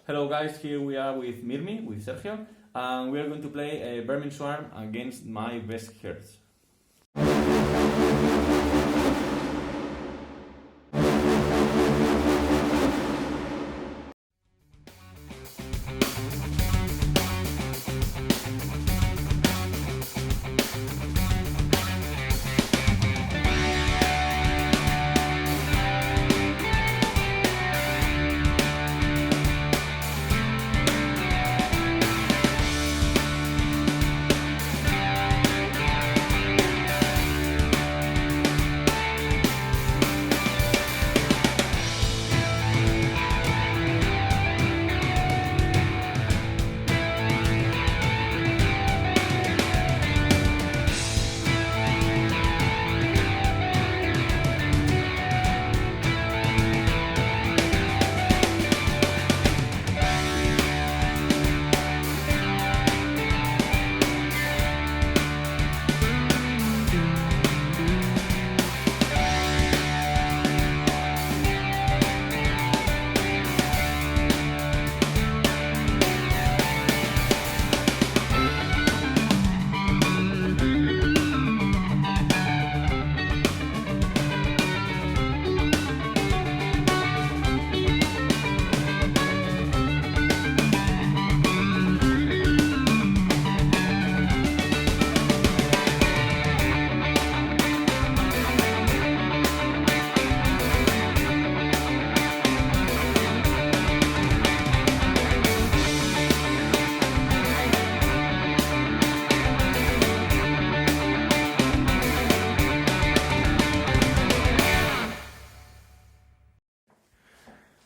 Hello guys, here we are with Mirmi, with Sergio, and we are going to play a Vermin Swarm against my best herds.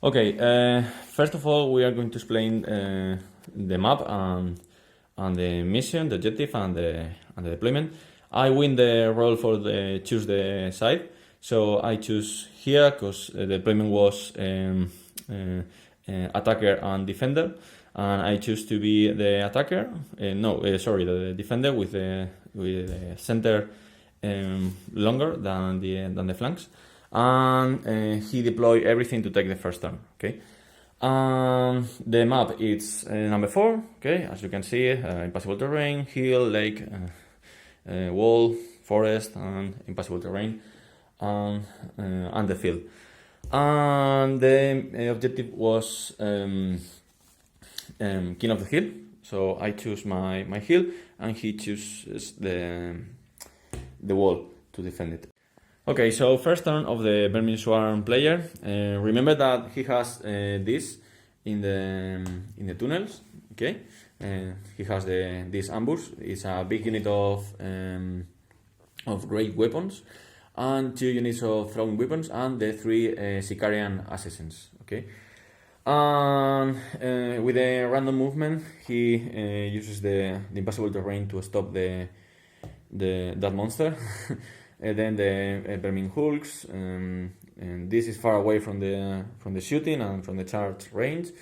Okay, first of all, we are going to explain the map and the mission, the objective, and the deployment. I win the role for the choose the side, so I choose here because the deployment was attacker and defender, and I choose to be the attacker. The defender with the center longer than the flanks. And he deployed everything to take the first turn. Okay, the map is number 4. Okay, as you can see, impassable terrain, hill, lake, wall, forest, and impassable terrain, and the field. And the objective was king of the hill. So I choose my hill, and he chooses the wall to defend it. Okay, so first turn of the Vermin Swarm player. Remember that he has this in the tunnels. Okay, he has this ambush. It's a big unit of great weapons, and 2 units of throwing weapons, and the 3 Sicarian assassins. Okay, and with a random movement, he uses the impassable terrain to stop that monster. And then the Vermin hulks, and this is far away from the shooting and from the charge range.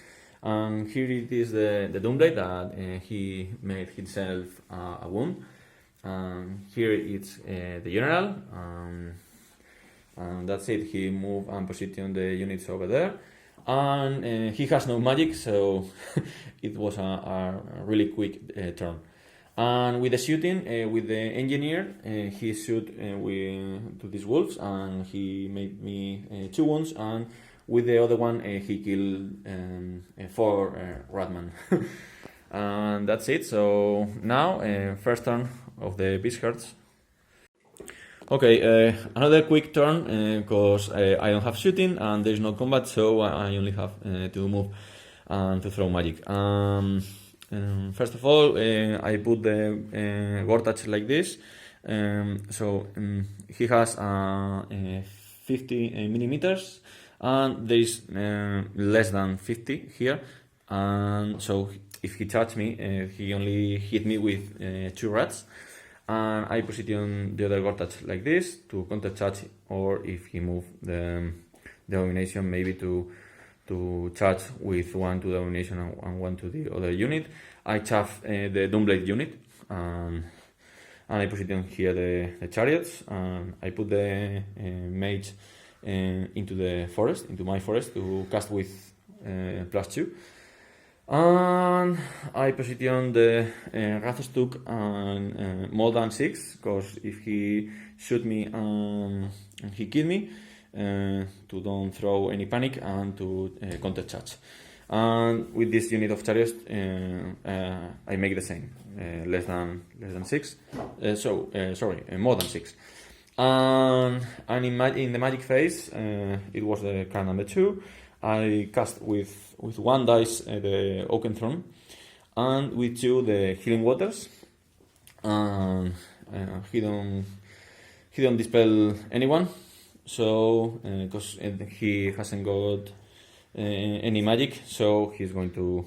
And here it is the Doomblade that he made himself a wound. Here it's the general, and that's it. He moved and positioned the units over there, and he has no magic, so it was a really quick turn. And with the shooting, with the engineer, he shoot to these wolves, and he made me 2 wounds, and with the other one, he killed 4 ratman. And that's it. So now, first turn of the beast herds. Okay, another quick turn, because I don't have shooting and there's no combat, so I only have to move and to throw magic. First of all, I put the Vortex like this. He has 50 millimeters, and there is less than 50 here. And so if he touched me, he only hit me with 2 rats. And I position the other Vortex like this to counter charge, or if he moved the domination, maybe to charge with 1 to domination and 1 to the other unit. I chaff the Doomblade unit, and I position here the chariots, and I put the mage into the forest, into my forest, to cast with +2. And I position the Rathostuk on more than 6, because if he shoot me and he kill me, to don't throw any panic and to counter charge. And with this unit of chariots, I make the same, less than 6. More than 6. And in the magic phase, it was the card number 2. I cast with 1 dice the Oaken Throne, and with 2 the Healing Waters. And he don't dispel anyone, so because he hasn't got any magic, so he's going to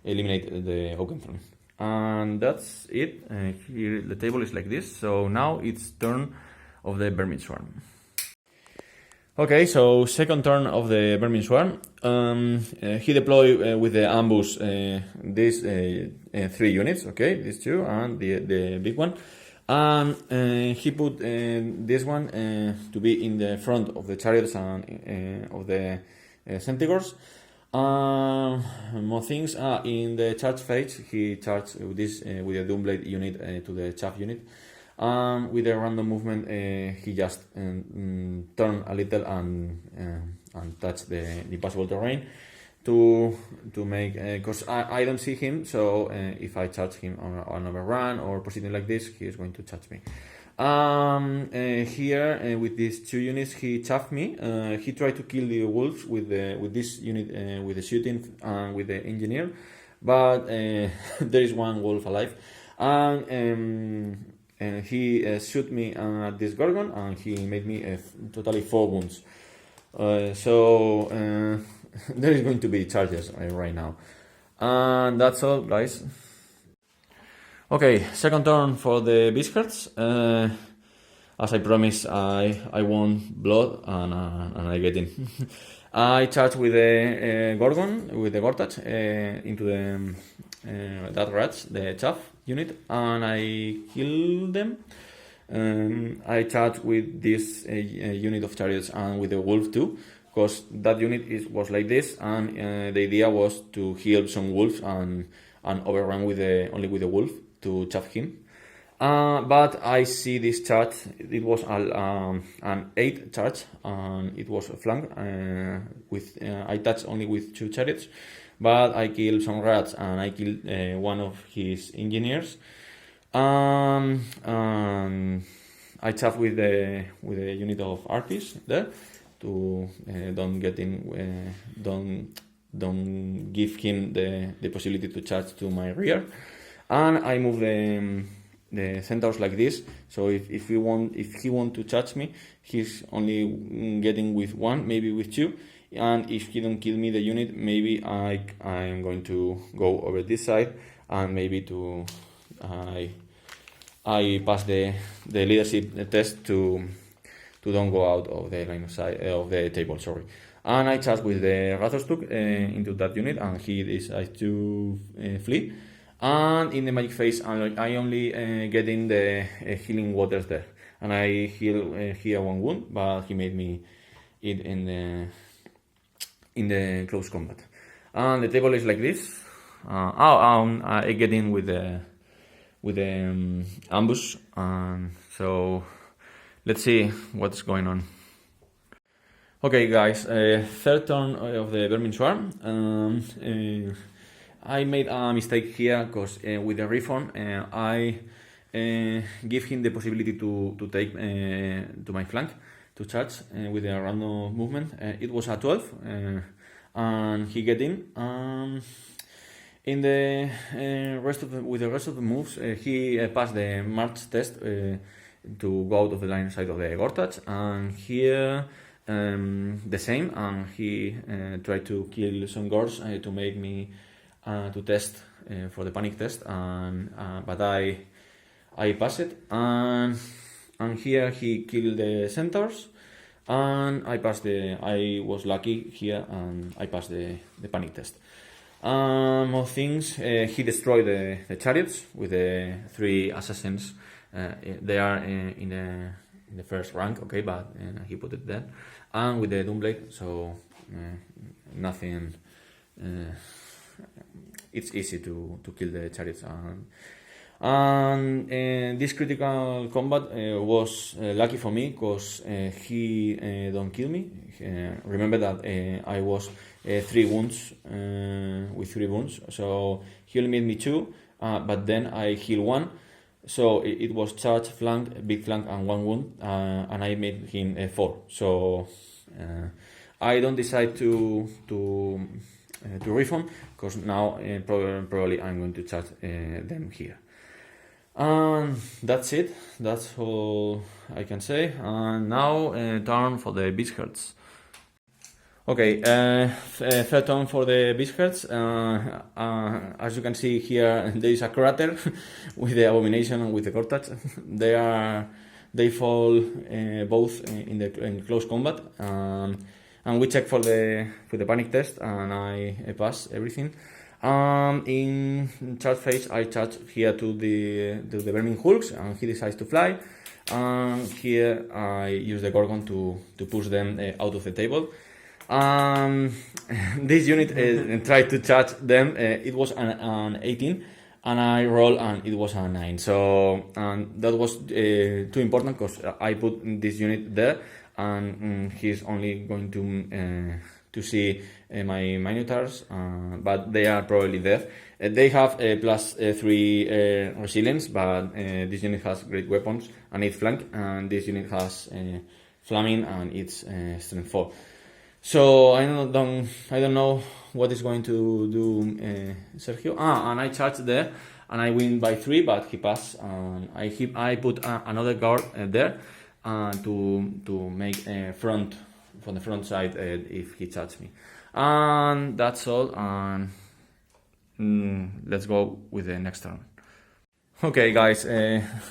eliminate the Oaken Throne. And that's it. Here the table is like this. So now it's turn of the Vermin Swarm. Okay, so second turn of the Vermin Swarm. He deploy with the ambush these 3 units, okay, these 2 and the big one. And he put this one to be in the front of the chariots and of the Centaurs. More things. In the charge phase, he charged with this with a Doomblade unit to the chaff unit. With a random movement, he just turn a little and touch the possible terrain to make, because I don't see him, so if I charge him on overrun or position like this, he is going to charge me. Here with these 2 units, he chaffed me. He tried to kill the wolves with this unit with the shooting and with the engineer, but there is 1 wolf alive, and he shoot me at this Gorgon, and he made me totally 4 wounds. So there is going to be charges right now. And that's all, guys. Okay, second turn for the Beastherds. As I promised, I want blood and I get in. I charge with the Gorgon, with the Gortach, into the that rats, the chaff unit, and I kill them. I charge with this unit of chariots and with the wolf too, because that unit was like this, and the idea was to heal some wolves and overrun only with the wolf to chaff him. But I see this charge. It was an 8 charge, and it was a flank. I touched only with 2 chariots, but I killed some rats and I killed 1 of his engineers. I chaff with the unit of artists there to don't give him the possibility to charge to my rear, and I move the centaurs like this. So if he want to charge me, he's only getting with 1, maybe with 2. And if he don't kill me the unit, maybe I'm going to go over this side, and maybe I pass the leadership test to don't go out of the line of sight of the table. Sorry. And I charge with the Rathostuk into that unit, and he decides to flee. And in the magic phase, I only get in the healing waters there, and I heal here 1 wound, but he made me it in the close combat. And the table is like this. I get in with the ambush, so let's see what's going on. Okay, guys, third turn of the Vermin Swarm. I made a mistake here, because with the reform, I give him the possibility to take to my flank to charge with a random movement. It was a 12, and he get in. In the rest of the moves, he passed the march test to go out of the line side of the Gortach, and here the same, and he tried to kill some Gors to make me to test for the panic test, but I passed it, and here he killed the centaurs, and I was lucky here, and I passed the panic test. More things, he destroyed the chariots with the 3 assassins. They are in the first rank, okay, but he put it there, and with the Doomblade, so nothing it's easy to kill the chariots. And this critical combat was lucky for me, because he don't kill me. Remember that I was 3 wounds, with 3 wounds, so he only made me 2, but then I heal 1, so it was charge, flank, big flank, and 1 wound, and I made him 4. So I don't decide to reform, because now probably I'm going to charge them here. And that's it. That's all I can say. And now turn for the beast herds. Okay, third turn for the beast herds. As you can see here, there is a crater with the abomination and with the cortex. They fall both in close combat. And we check for the panic test, and I pass everything. In charge phase, I charge here to the Vermin hulks, and he decides to fly. And here I use the Gorgon to push them out of the table. This unit tried to charge them. It was an 18, and I roll, and it was a 9. So that was too important, because I put this unit there, and he's only going to see my Minotaurs, but they are probably dead. They have a +3 resilience, but this unit has great weapons and 8 flank, and this unit has flaming and it's strength 4. So I don't know what is going to do Sergio. And I charge there, and I win by 3, but he passed. And I put another guard there to make a front from the front side if he charges me. And that's all. And let's go with the next turn. Okay, guys,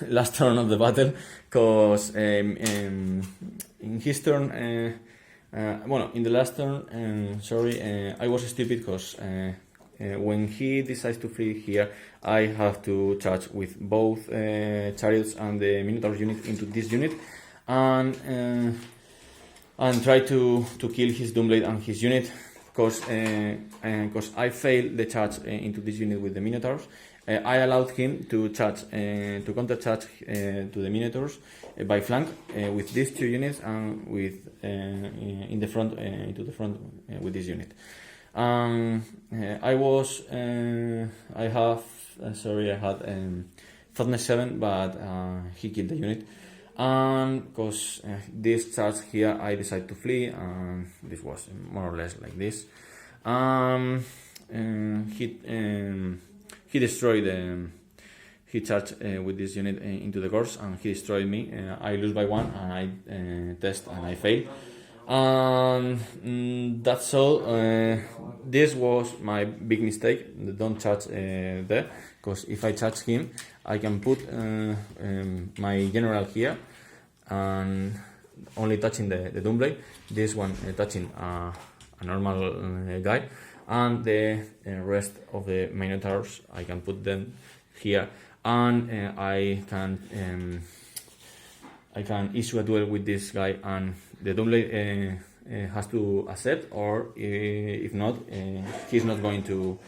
last turn of the battle, because in his turn, in the last turn, I was stupid, because when he decides to flee here, I have to charge with both chariots and the Minotaur unit into this unit, and try to kill his Doomblade and his unit, because I failed the charge into this unit with the Minotaurs. I allowed him to charge, to counter charge to the Minotaurs by flank with these 2 units, and with in the front into the front with this unit. I had toughness 7, but he killed the unit. And because this charge here, I decided to flee, and this was more or less like this. He destroyed he charged with this unit into the course, and he destroyed me. I lose by 1, and I test, and I fail. That's all. This was my big mistake. Don't charge there, because if I charge him, I can put my general here, and only touching the Doomblade. This one touching a normal guy, and the rest of the Minotaurs I can put them here, and I can issue a duel with this guy, and the Doomblade has to accept, or if not, he's not going to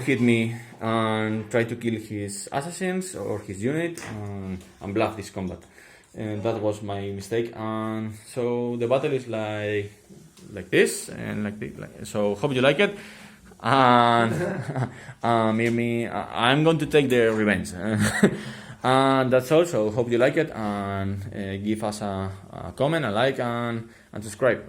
hit me and try to kill his assassins or his unit, and bluff this combat. That was my mistake, and so the battle is like this, and like this. So hope you like it, and me, I'm going to take the revenge. And that's all. So hope you like it, and give us a comment, a like, and subscribe.